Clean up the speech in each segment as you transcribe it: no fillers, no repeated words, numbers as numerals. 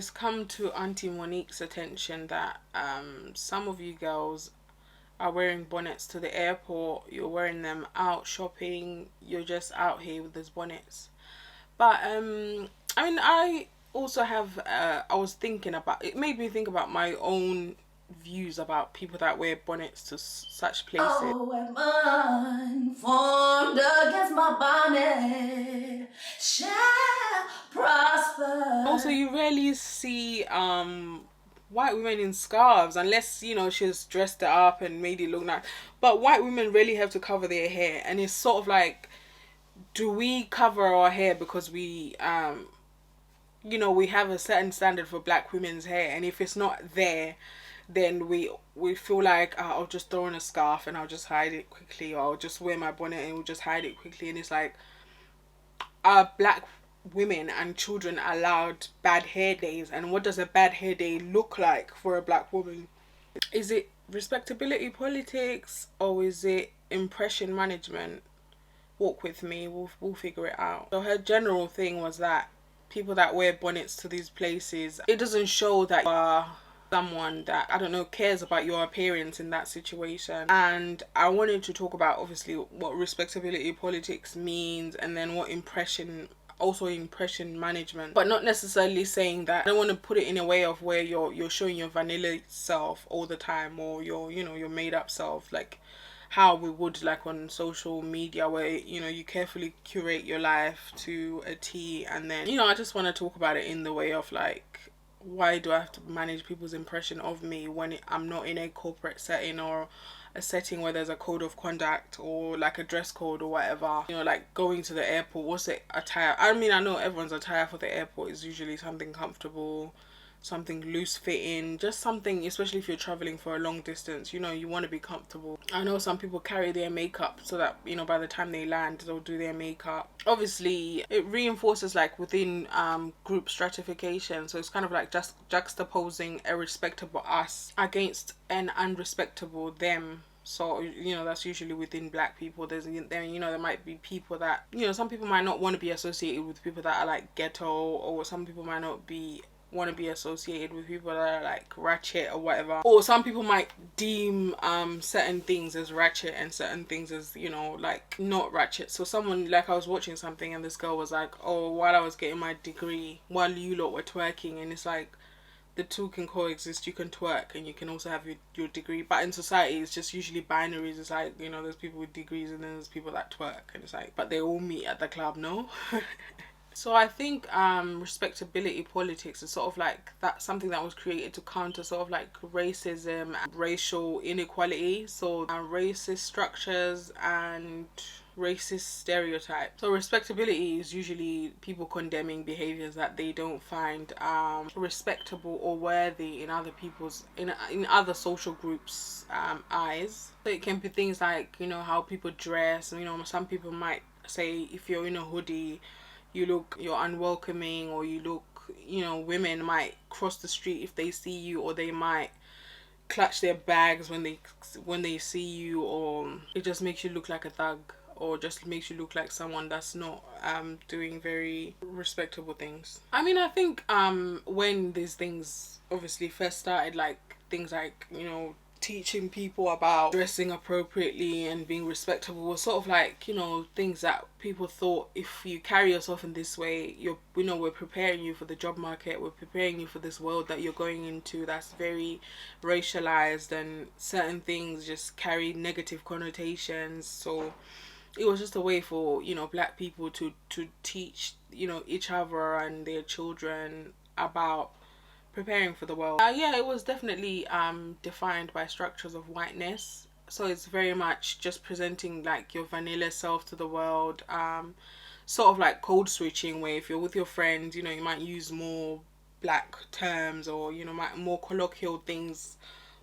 It's come to Auntie Monique's attention that some of you girls are wearing bonnets to the airport. You're wearing them out shopping. You're just out here with these bonnets. But I mean, I also have. I was thinking about it. Made me think about my own views about people that wear bonnets to such places. Oh, am unformed against my bonnet shall prosper. Also, you rarely see white women in scarves unless she's dressed it up and made it look nice. But white women really have to cover their hair, and it's sort of like, do we cover our hair because we we have a certain standard for black women's hair, and if it's not there, then we feel like, I'll just throw in a scarf and I'll just hide it quickly, or I'll just wear my bonnet and we'll just hide it quickly. And it's like, are black women and children allowed bad hair days? And what does a bad hair day look like for a black woman? Is it respectability politics, or is it impression management? Walk with me, we'll figure it out. So her general thing was that people that wear bonnets to these places, it doesn't show that you are someone that, I don't know, cares about your appearance in that situation. And I wanted to talk about, obviously, what respectability politics means, and then what impression management, but not necessarily saying that. I don't want to put it in a way of where you're showing your vanilla self all the time, or your made up self, like how we would like on social media, where you carefully curate your life to a T. And then I just want to talk about it in the way of like, why do I have to manage people's impression of me when I'm not in a corporate setting, or a setting where there's a code of conduct, or like a dress code or whatever. Like going to the airport, what's the attire? I mean, I know everyone's attire for the airport is usually something comfortable, something loose fitting, just something, especially if you're traveling for a long distance, you want to be comfortable. I know some people carry their makeup so that by the time they land, they'll do their makeup. Obviously it reinforces like within group stratification, so it's kind of like just juxtaposing a respectable us against an unrespectable them. So that's usually within black people. There might be people that some people might not want to be associated with people that are like ghetto, or some people might not want to be associated with people that are like ratchet or whatever, or some people might deem certain things as ratchet and certain things as like not ratchet. So someone, like, I was watching something and this girl was like, oh, while I was getting my degree, while you lot were twerking, and it's like, the two can coexist. You can twerk and you can also have your degree. But in society, it's just usually binaries. It's like, there's people with degrees and then there's people that twerk, and it's like, but they all meet at the club, no? So I think respectability politics is sort of like that, something that was created to counter sort of like racism and racial inequality. So racist structures and racist stereotypes. So respectability is usually people condemning behaviors that they don't find respectable or worthy in other people's in other social groups eyes. So it can be things like how people dress. Some people might say if you're in a hoodie, you're unwelcoming, or you look, women might cross the street if they see you, or they might clutch their bags when they see you, or it just makes you look like a thug, or just makes you look like someone that's not doing very respectable things. I mean, I think when these things obviously first started, like things like teaching people about dressing appropriately and being respectable was sort of like things that people thought, if you carry yourself in this way, we're preparing you for the job market, we're preparing you for this world that you're going into that's very racialized, and certain things just carry negative connotations. So it was just a way for black people to teach each other and their children about preparing for the world. Yeah, it was definitely defined by structures of whiteness. So it's very much just presenting like your vanilla self to the world. Sort of like code switching, where if you're with your friends, you might use more black terms, or might more colloquial things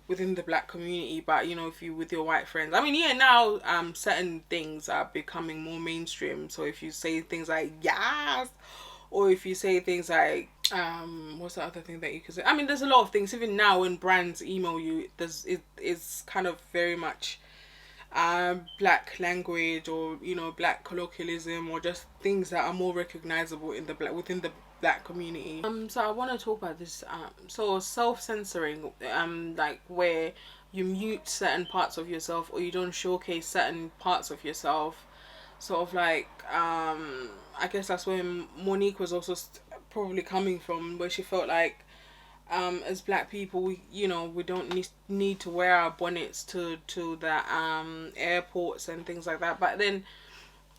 within the black community. But if you with your white friends, I mean, yeah, now certain things are becoming more mainstream. So if you say things like yes, or if you say things like what's the other thing that you could say? I mean, there's a lot of things. Even now when brands email you, it's kind of very much black language, or black colloquialism, or just things that are more recognizable in within the black community. So I want to talk about this so self-censoring, like where you mute certain parts of yourself or you don't showcase certain parts of yourself, sort of like I guess that's where Monique was also probably coming from, where she felt like as black people, we, you know, we don't need to wear our bonnets to the airports and things like that. But then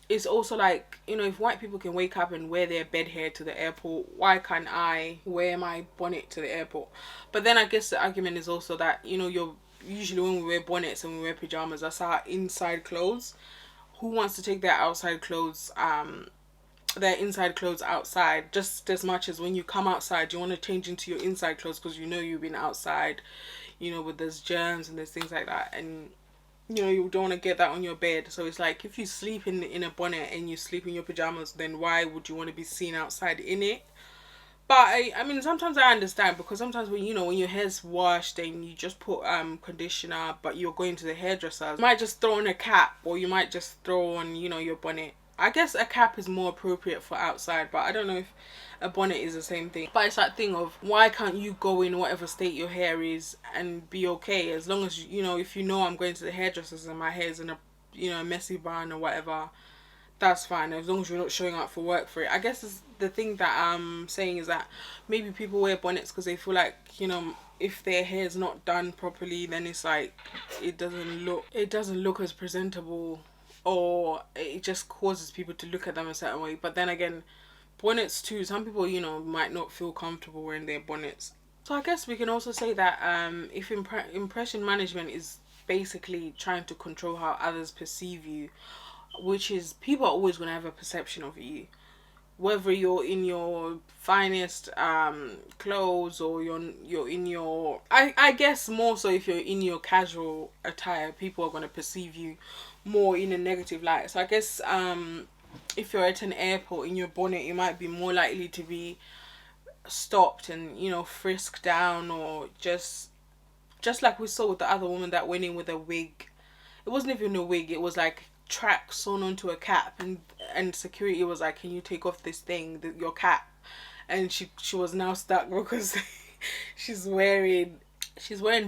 it's also like, you know, if white people can wake up and wear their bed hair to the airport, why can't I wear my bonnet to the airport? But then I guess the argument is also that, you know, you're usually when we wear bonnets and we wear pajamas, that's our inside clothes. Who wants to take their outside clothes their inside clothes outside? Just as much as when you come outside you want to change into your inside clothes because you know you've been outside, you know, with there's germs and there's things like that, and you know you don't want to get that on your bed. So it's like if you sleep in a bonnet and you sleep in your pajamas, then why would you want to be seen outside in it? But I mean sometimes I understand, because sometimes when, you know, when your hair's washed and you just put conditioner but you're going to the hairdresser, you might just throw on a cap, or you might just throw on, you know, your bonnet. I guess a cap is more appropriate for outside, but I don't know if a bonnet is the same thing. But it's that thing of why can't you go in whatever state your hair is and be okay, as long as you know, if you know I'm going to the hairdressers and my hair's in a, you know, a messy bun or whatever, that's fine, as long as you're not showing up for work for it. I guess is the thing that I'm saying is that maybe people wear bonnets because they feel like, you know, if their hair is not done properly, then it's like it doesn't look as presentable, or it just causes people to look at them a certain way. But then again, bonnets too, some people, you know, might not feel comfortable wearing their bonnets. So I guess we can also say that if impression management is basically trying to control how others perceive you, which is people are always going to have a perception of you, whether you're in your finest clothes or you're in your, I guess more so if you're in your casual attire, people are going to perceive you more in a negative light. So I guess if you're at an airport in your bonnet, you might be more likely to be stopped and, you know, frisked down, or just like we saw with the other woman that went in with a wig. It wasn't even a wig, it was like track sewn onto a cap, and security was like, can you take off this thing, your cap? And she was now stuck because she's wearing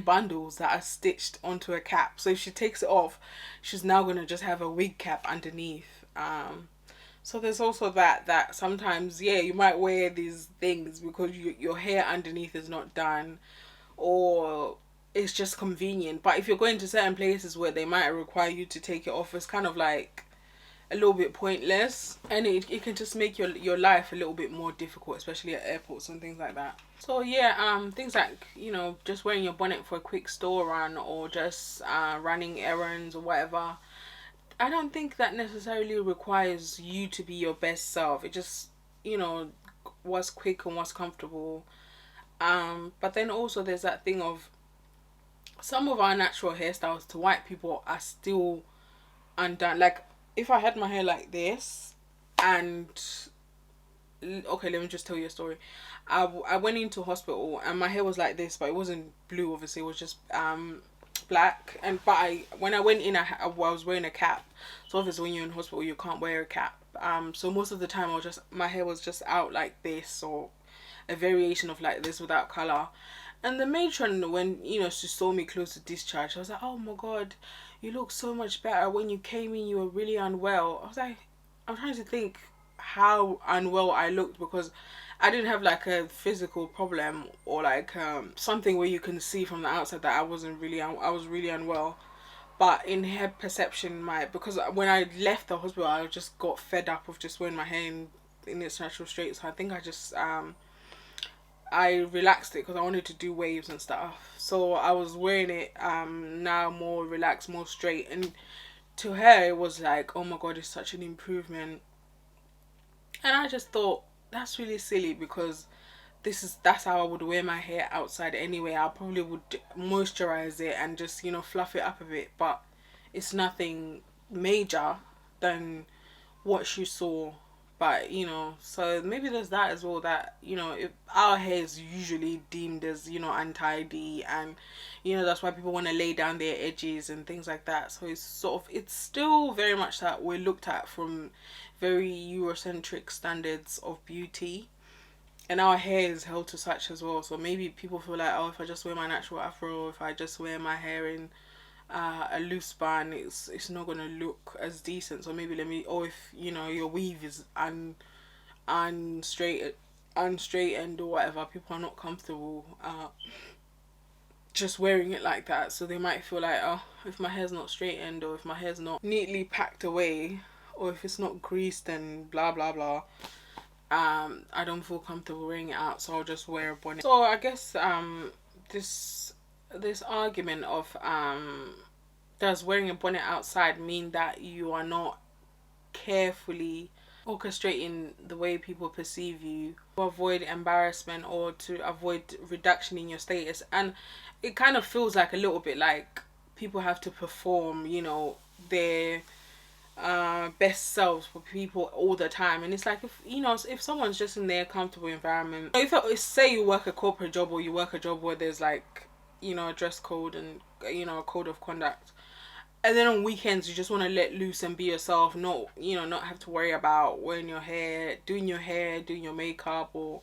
bundles that are stitched onto a cap. So if she takes it off, she's now gonna just have a wig cap underneath. So there's also that sometimes, yeah, you might wear these things because your hair underneath is not done, or it's just convenient. But if you're going to certain places where they might require you to take it off, it's kind of like a little bit pointless, and it can just make your life a little bit more difficult, especially at airports and things like that. So yeah, things like, you know, just wearing your bonnet for a quick store run, or just running errands or whatever, I don't think that necessarily requires you to be your best self. It just, you know, what's quick and what's comfortable. But then also there's that thing of some of our natural hairstyles to white people are still undone. Like if I had my hair like this, and okay, let me just tell you a story. I went into hospital and my hair was like this, but it wasn't blue. Obviously, it was just black. And but when I went in, I was wearing a cap. So obviously, when you're in hospital, you can't wear a cap. So most of the time, my hair was just out like this, or a variation of like this without color. And the matron, when, you know, she saw me close to discharge, I was like, oh my god, you look so much better. When you came in, you were really unwell. I was like, I'm trying to think how unwell I looked, because I didn't have like a physical problem or like something where you can see from the outside that I wasn't really I was really unwell. But in her perception, because when I left the hospital, I just got fed up of just wearing my hair in its natural straight. So I think I just I relaxed it because I wanted to do waves and stuff. So I was wearing it now more relaxed, more straight, and to her it was like, oh my god, it's such an improvement. And I just thought that's really silly, because that's how I would wear my hair outside anyway. I probably would moisturize it and just, you know, fluff it up a bit, but it's nothing major than what she saw. But, you know, so maybe there's that as well, that, you know, if our hair is usually deemed as, you know, untidy, and, you know, that's why people want to lay down their edges and things like that. So it's still very much that we're looked at from very Eurocentric standards of beauty. and our hair is held to such as well. So maybe people feel like, oh, if I just wear my natural afro, if I just wear my hair in a loose bun, it's not gonna look as decent. So maybe let me, or if your weave is unstraight unstraightened or whatever, people are not comfortable just wearing it like that. So they might feel like, oh, if my hair's not straightened, or if my hair's not neatly packed away, or if it's not greased and blah blah blah, I don't feel comfortable wearing it out, so I'll just wear a bonnet. So I guess this argument of does wearing a bonnet outside mean that you are not carefully orchestrating the way people perceive you to avoid embarrassment or to avoid reduction in your status? And it kind of feels like a little bit like people have to perform, their best selves for people all the time. And it's like, if someone's just in their comfortable environment, if say you work a corporate job, or you work a job where there's like a dress code and a code of conduct, and then on weekends you just want to let loose and be yourself, not have to worry about wearing your hair, doing your makeup or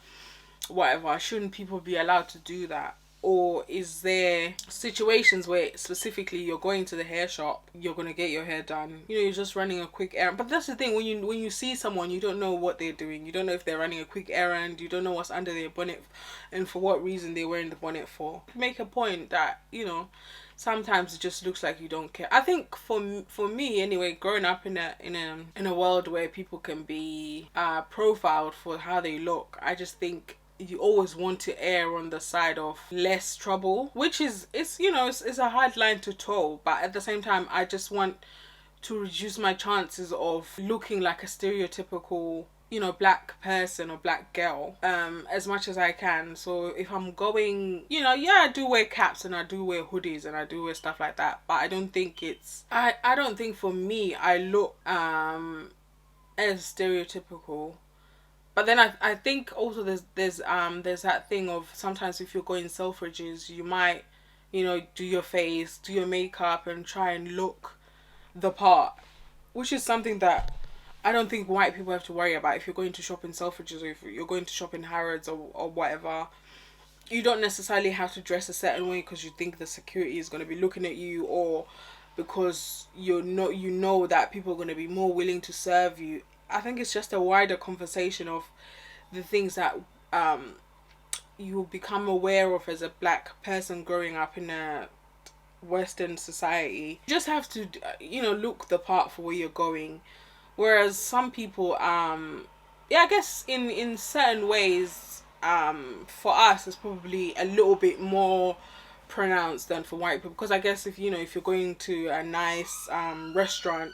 whatever, shouldn't people be allowed to do that? Or is there situations where specifically you're going to the hair shop, you're going to get your hair done, you're just running a quick errand? But that's the thing, when you see someone, you don't know what they're doing. You don't know if they're running a quick errand. You don't know what's under their bonnet and for what reason they're wearing the bonnet for. Make a point that, sometimes it just looks like you don't care. I think for me anyway, growing up in a world where people can be profiled for how they look, I just think you always want to err on the side of less trouble, which it's a hard line to toe, but at the same time I just want to reduce my chances of looking like a stereotypical black person or black girl as much as I can. So if I'm going, I do wear caps and I do wear hoodies and I do wear stuff like that, but I don't think I don't think for me I look as stereotypical. But then I think also there's that thing of sometimes if you're going Selfridges, you might do your face, do your makeup and try and look the part, which is something that I don't think white people have to worry about. If you're going to shop in Selfridges, or if you're going to shop in Harrods or whatever, you don't necessarily have to dress a certain way because you think the security is going to be looking at you, or because you know that people are going to be more willing to serve you. I think it's just a wider conversation of the things that you will become aware of as a black person growing up in a Western society. You just have to, look the part for where you're going. Whereas some people, I guess in certain ways, for us, it's probably a little bit more pronounced than for white people. Because I guess if you're going to a nice restaurant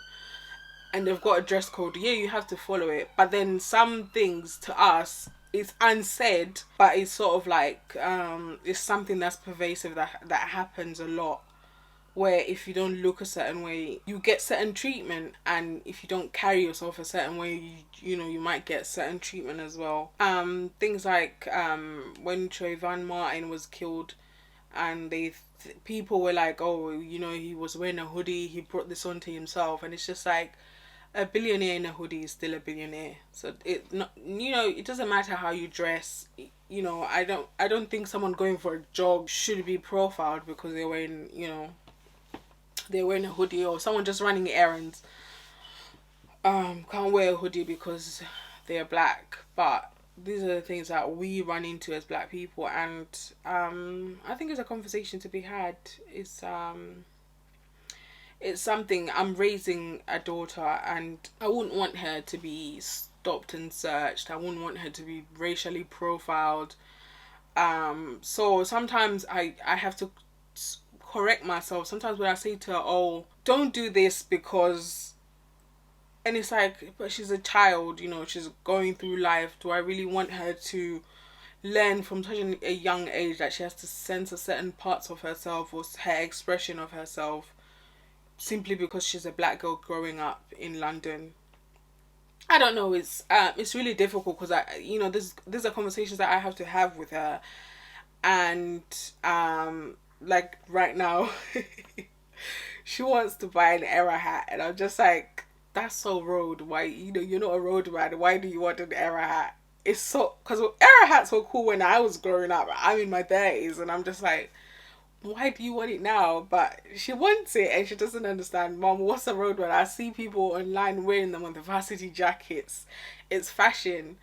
and they've got a dress code, you have to follow it. But then some things to us, it's unsaid, but it's sort of like it's something that's pervasive that happens a lot. Where if you don't look a certain way, you get certain treatment, and if you don't carry yourself a certain way, you might get certain treatment as well. Things like when Trayvon Martin was killed, and people were like, oh, he was wearing a hoodie, he brought this onto himself, and it's just like, a billionaire in a hoodie is still a billionaire. So it doesn't matter how you dress. I don't think someone going for a jog should be profiled because they're wearing a hoodie, or someone just running errands can't wear a hoodie because they're black. But these are the things that we run into as black people, and I think it's a conversation to be had. It's something. I'm raising a daughter, and I wouldn't want her to be stopped and searched. I wouldn't want her to be racially profiled. So sometimes I have to correct myself. Sometimes when I say to her, oh, don't do this because, and it's like, but she's a child, she's going through life. Do I really want her to learn from such a young age that she has to censor certain parts of herself or her expression of herself simply because she's a black girl growing up in London? I don't know. It's really difficult because these are conversations that I have to have with her, and like right now she wants to buy an era hat, and I'm just like, that's so road. Why, you're not a road man, why do you want an era hat? it's so, because era hats were cool when I was growing up. I'm in my 30s and I'm just like, why do you want it now? But she wants it and she doesn't understand. Mom, what's the road when I see people online wearing them on the varsity jackets? It's fashion.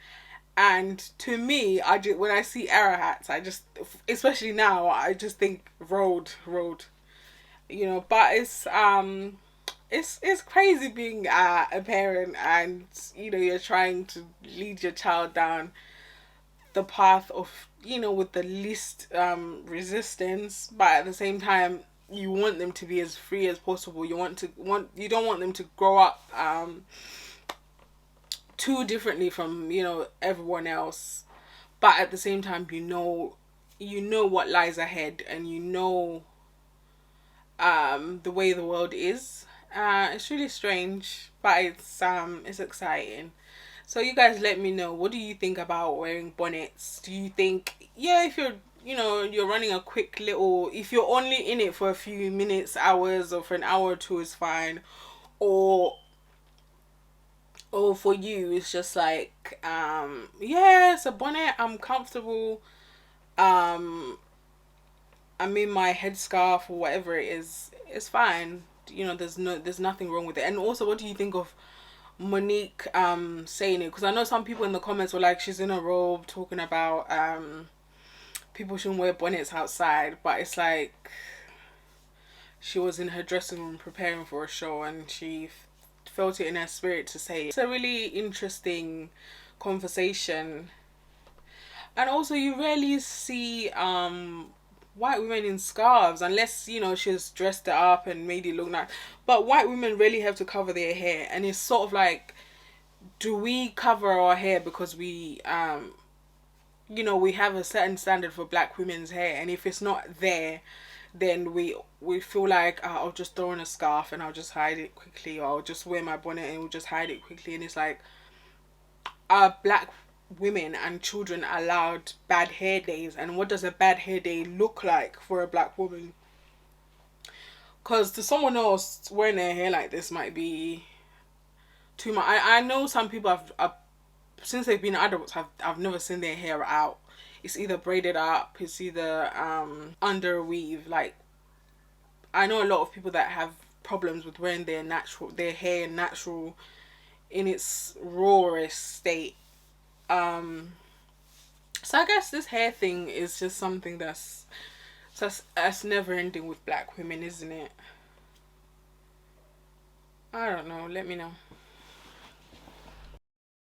And to me, when I see era hats, I just, especially now, I just think road, you know. But it's crazy being a parent, and you know you're trying to lead your child down the path of, you know, with the least resistance, but at the same time you want them to be as free as possible. You don't want them to grow up too differently from, you know, everyone else, but at the same time you know what lies ahead, and you know the way the world is. It's really strange, but it's exciting. So you guys let me know, what do you think about wearing bonnets? Do you think, yeah, if you're, you know, you're running a quick little, if you're only in it for a few minutes, hours, or for an hour or two is fine, or for you it's just like yeah, it's a bonnet, I'm comfortable, um I'm in my headscarf or whatever it is, it's fine. You know, there's nothing wrong with it. And also, what do you think of Monique saying it? Because I know some people in the comments were like, she's in a robe talking about people shouldn't wear bonnets outside, but it's like she was in her dressing room preparing for a show and she felt it in her spirit to say it. It's a really interesting conversation. And also, you rarely see white women in scarves, unless, you know, she's dressed it up and made it look nice. But white women really have to cover their hair, and it's sort of like, do we cover our hair because we you know, we have a certain standard for black women's hair, and if it's not there, then we feel like, I'll just throw in a scarf and I'll just hide it quickly, or I'll just wear my bonnet and we'll just hide it quickly. And it's like, are black women and children allowed bad hair days? And what does a bad hair day look like for a black woman? Because to someone else, wearing their hair like this might be too much. I know some people have since they've been adults, I've never seen their hair out. It's either braided up, it's either under a weave. Like, I know a lot of people that have problems with wearing their hair natural in its rawest state. So I guess this hair thing is just something that's never ending with black women, isn't it? I don't know. Let me know.